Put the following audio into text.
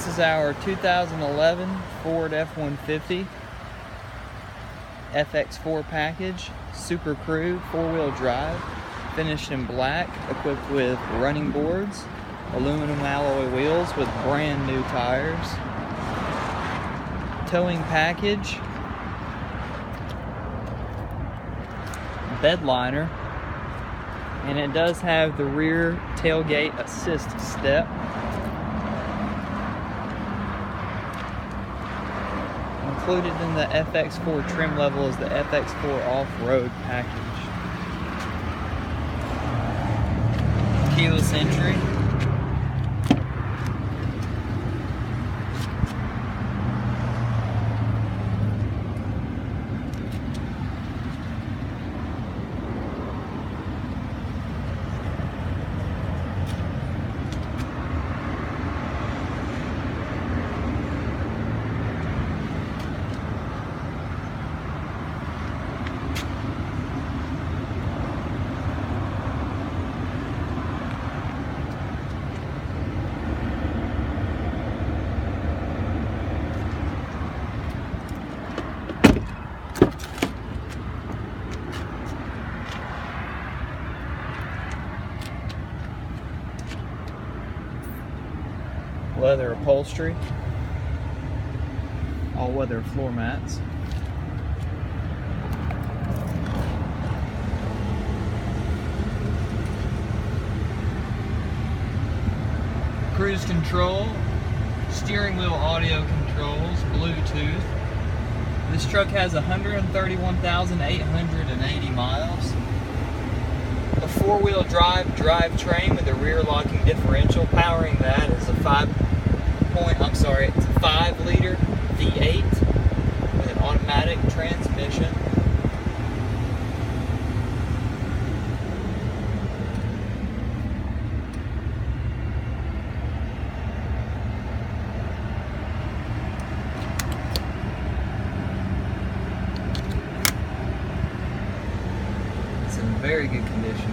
This is our 2011 Ford F-150 FX4 package, Super Crew, 4-wheel drive, finished in black, equipped with running boards, aluminum alloy wheels with brand new tires, towing package, bed liner, and it does have the rear tailgate assist step. Included in the FX4 trim level is the FX4 off-road package. Keyless entry. Leather upholstery, all-weather floor mats, cruise control, steering wheel audio controls, Bluetooth. This truck has 131,880 miles. A 4-wheel drive drivetrain with a rear locking differential. Powering that is a 5-liter V8 with an automatic transmission. It's in very good condition.